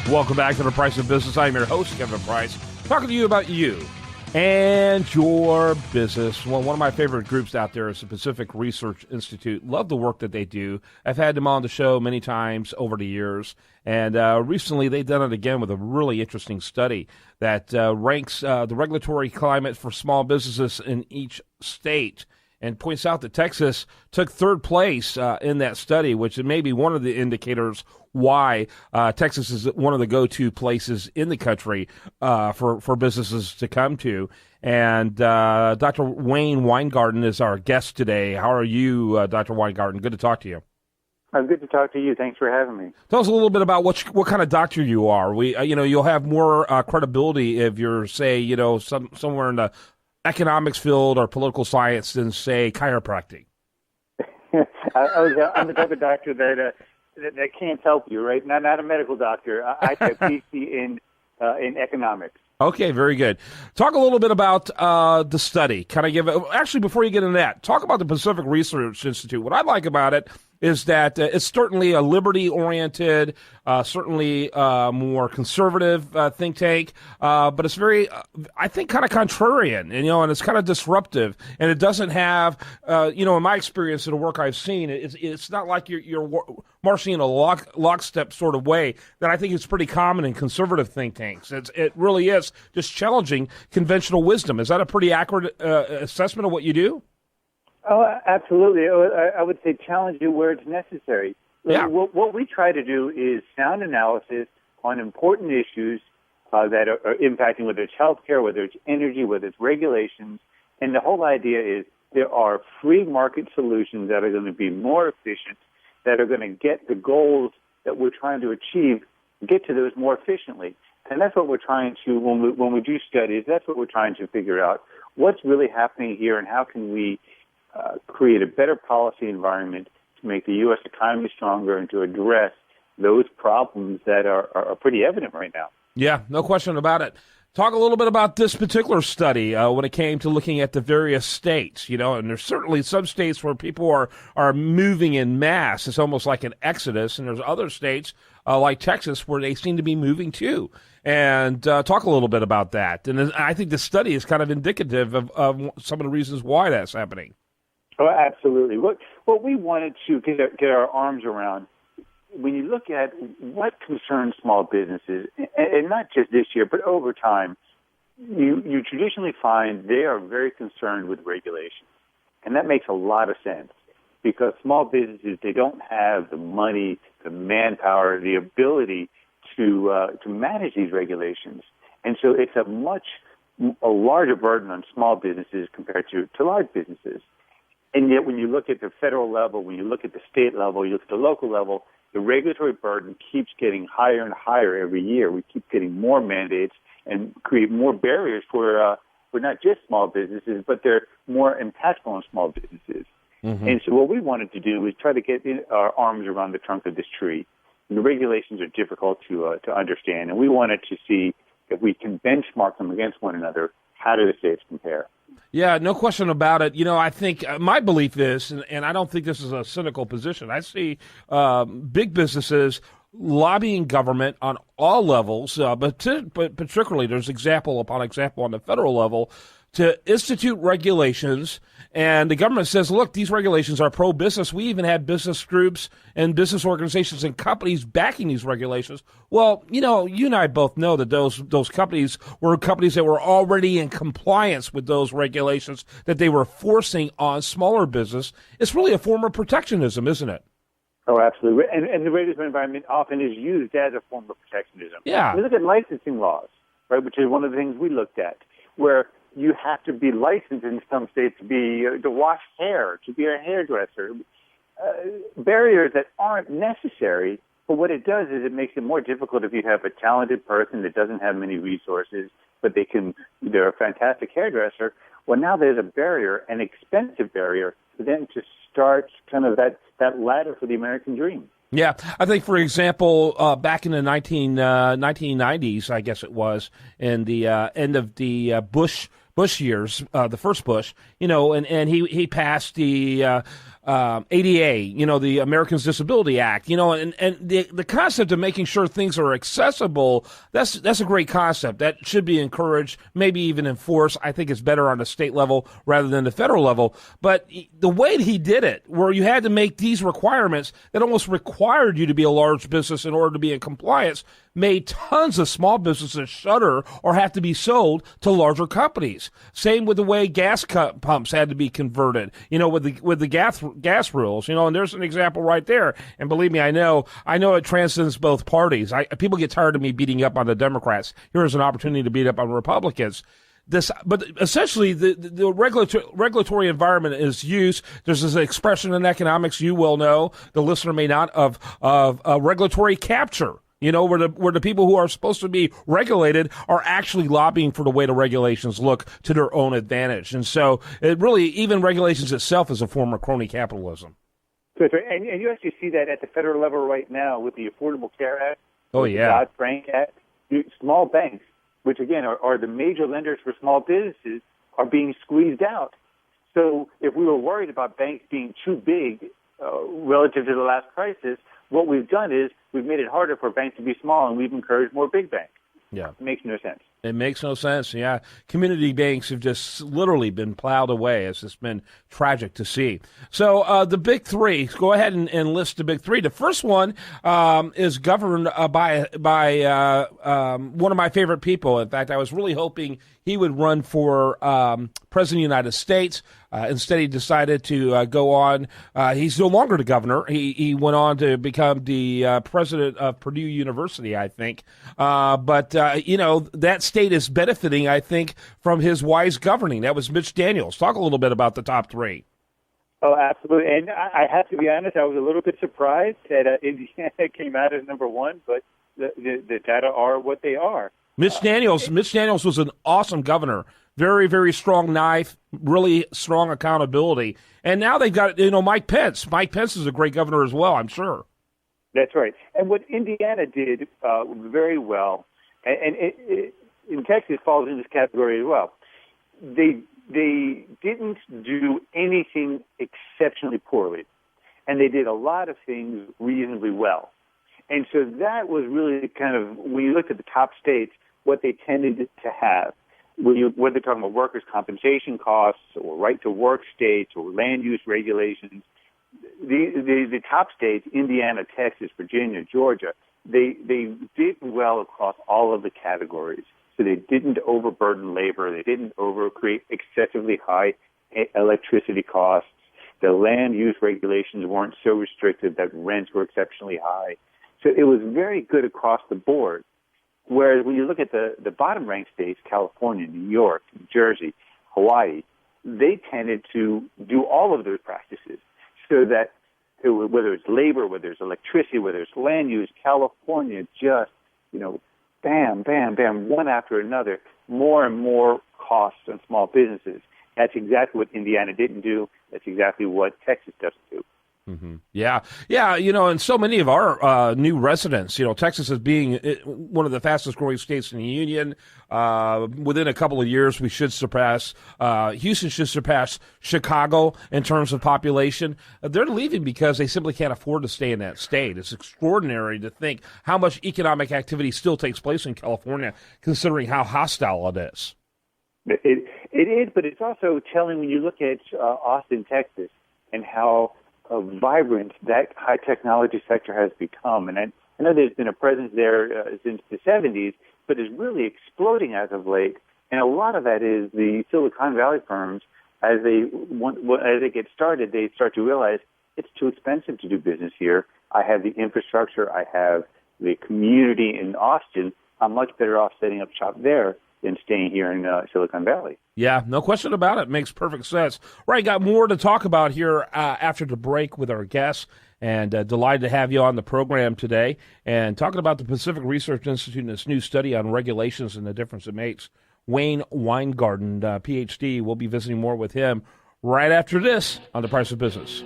Welcome back to The Price of Business. I'm your host, Kevin Price, talking to you about you and your business. Well, one of my favorite groups out there is the Pacific Research Institute. Love the work that they do. I've had them on the show many times over the years, and recently they've done it again with a really interesting study that ranks the regulatory climate for small businesses in each state, and points out that Texas took third place in that study, which may be one of the indicators why Texas is one of the go-to places in the country for businesses to come to. And Dr. Wayne Winegarden is our guest today. How are you, Dr. Winegarden? Good to talk to you. Good to talk to you. Thanks for having me. Tell us a little bit about what kind of doctor you are. You'll have more credibility if you're, say, somewhere in the economics field or political science than, say, chiropractic. I'm the type of doctor that can't help you, right? Not a medical doctor. I have a PhD in economics. Okay, very good. Talk a little bit about the study. Actually, before you get into that, talk about the Pacific Research Institute. What I like about it is that it's certainly a liberty-oriented, certainly more conservative think tank, but it's very, I think, kind of contrarian, and it's kind of disruptive, and it doesn't have, in my experience in the work I've seen, it's not like you're marching in a lockstep sort of way that I think is pretty common in conservative think tanks. It really is just challenging conventional wisdom. Is that a pretty accurate assessment of what you do? Oh, absolutely. I would say challenge you where it's necessary. Yeah. What we try to do is sound analysis on important issues that are impacting, whether it's healthcare, whether it's energy, whether it's regulations. And the whole idea is there are free market solutions that are going to be more efficient, that are going to get the goals that we're trying to achieve, get to those more efficiently. And that's what we're trying to, when we do studies, that's what we're trying to figure out. What's really happening here, and how can we create a better policy environment to make the U.S. economy stronger and to address those problems that are pretty evident right now. Yeah, no question about it. Talk a little bit about this particular study when it came to looking at the various states, and there's certainly some states where people are moving in mass. It's almost like an exodus, and there's other states like Texas where they seem to be moving too. And talk a little bit about that. And I think the study is kind of indicative of some of the reasons why that's happening. Oh, absolutely. What we wanted to get our arms around, when you look at what concerns small businesses, and not just this year, but over time, you traditionally find they are very concerned with regulation. And that makes a lot of sense because small businesses, they don't have the money, the manpower, the ability to manage these regulations. And so it's a larger burden on small businesses compared to large businesses. And yet when you look at the federal level, when you look at the state level, you look at the local level, the regulatory burden keeps getting higher and higher every year. We keep getting more mandates and create more barriers for not just small businesses, but they're more impactful on small businesses. Mm-hmm. And so what we wanted to do was try to get our arms around the trunk of this tree. And the regulations are difficult to understand, and we wanted to see if we can benchmark them against one another. How do the states compare? Yeah, no question about it. I think my belief is, and I don't think this is a cynical position, I see big businesses lobbying government on all levels, but particularly there's example upon example on the federal level to institute regulations, and the government says, look, these regulations are pro-business. We even have business groups and business organizations and companies backing these regulations. Well, you and I both know that those companies were companies that were already in compliance with those regulations that they were forcing on smaller business. It's really a form of protectionism, isn't it? Oh, absolutely. And the regulatory environment often is used as a form of protectionism. Yeah. We look at licensing laws, right, which is one of the things we looked at, where you have to be licensed in some states to wash hair, to be a hairdresser. Barriers that aren't necessary, but what it does is it makes it more difficult if you have a talented person that doesn't have many resources, but they're a fantastic hairdresser. Well, now there's a barrier, an expensive barrier, for them to start kind of that ladder for the American dream. Yeah, I think, for example, back in the 1990s, I guess it was, in the end of the Bush years, the first Bush, and he passed the ADA, the Americans Disability Act, and the concept of making sure things are accessible, that's a great concept. That should be encouraged, maybe even enforced. I think it's better on the state level rather than the federal level. But the way he did it, where you had to make these requirements that almost required you to be a large business in order to be in compliance, made tons of small businesses shutter or have to be sold to larger companies. Same with the way gas pumps had to be converted, with the gas rules, and there's an example right there. And believe me, I know it transcends both parties. People get tired of me beating up on the Democrats. Here's an opportunity to beat up on Republicans. But essentially, the regulatory environment is used. There's this expression in economics, you will know, the listener may not, of regulatory capture. Where the people who are supposed to be regulated are actually lobbying for the way the regulations look to their own advantage. And so it really, even regulations itself is a form of crony capitalism. That's right. And you actually see that at the federal level right now with the Affordable Care Act. Oh, yeah. The Dodd-Frank Act. Small banks, which again are the major lenders for small businesses, are being squeezed out. So if we were worried about banks being too big relative to the last crisis, what we've done is we've made it harder for banks to be small, and we've encouraged more big banks. Yeah. It makes no sense. It makes no sense, yeah. Community banks have just literally been plowed away. It's just been tragic to see. So the big three, go ahead and list the big three. The first one is governed by one of my favorite people. In fact, I was really hoping he would run for President of the United States. Instead, he decided to go on. He's no longer the governor. He went on to become the president of Purdue University, I think. But that state is benefiting, I think, from his wise governing. That was Mitch Daniels. Talk a little bit about the top three. Oh, absolutely. And I have to be honest, I was a little bit surprised that Indiana came out as number one, but the data are what they are. Mitch Daniels was an awesome governor. Very, very strong knife, really strong accountability. And now they've got, Mike Pence. Mike Pence is a great governor as well, I'm sure. That's right. And what Indiana did very well, and in Texas falls in this category as well, they didn't do anything exceptionally poorly. And they did a lot of things reasonably well. And so that was really kind of, when you looked at the top states, what they tended to have. Whether they're talking about workers' compensation costs or right-to-work states or land use regulations, the top states, Indiana, Texas, Virginia, Georgia, they did well across all of the categories. So they didn't overburden labor. They didn't create excessively high electricity costs. The land use regulations weren't so restrictive that rents were exceptionally high. So it was very good across the board. Whereas when you look at the bottom-ranked states, California, New York, New Jersey, Hawaii, they tended to do all of those practices. So that whether it's labor, whether it's electricity, whether it's land use, California just, bam, bam, bam, one after another, more and more costs on small businesses. That's exactly what Indiana didn't do. That's exactly what Texas doesn't do. Mm-hmm. Yeah. And so many of our new residents, Texas is being one of the fastest growing states in the union. Within a couple of years, we should surpass, Houston should surpass Chicago in terms of population. They're leaving because they simply can't afford to stay in that state. It's extraordinary to think how much economic activity still takes place in California, considering how hostile it is. It is, but it's also telling when you look at Austin, Texas, and how vibrant that high technology sector has become. And I know there's been a presence there since the 70s, but is really exploding as of late. And a lot of that is the Silicon Valley firms, as they get started, they start to realize it's too expensive to do business here. I have the infrastructure, I have the community in Austin. I'm much better off setting up shop there than staying here in Silicon Valley. Yeah, no question about it. Makes perfect sense. Right, got more to talk about here after the break with our guests, and delighted to have you on the program today and talking about the Pacific Research Institute and its new study on regulations and the difference it makes. Wayne Winegarden, Ph.D. We'll be visiting more with him right after this on The Price of Business.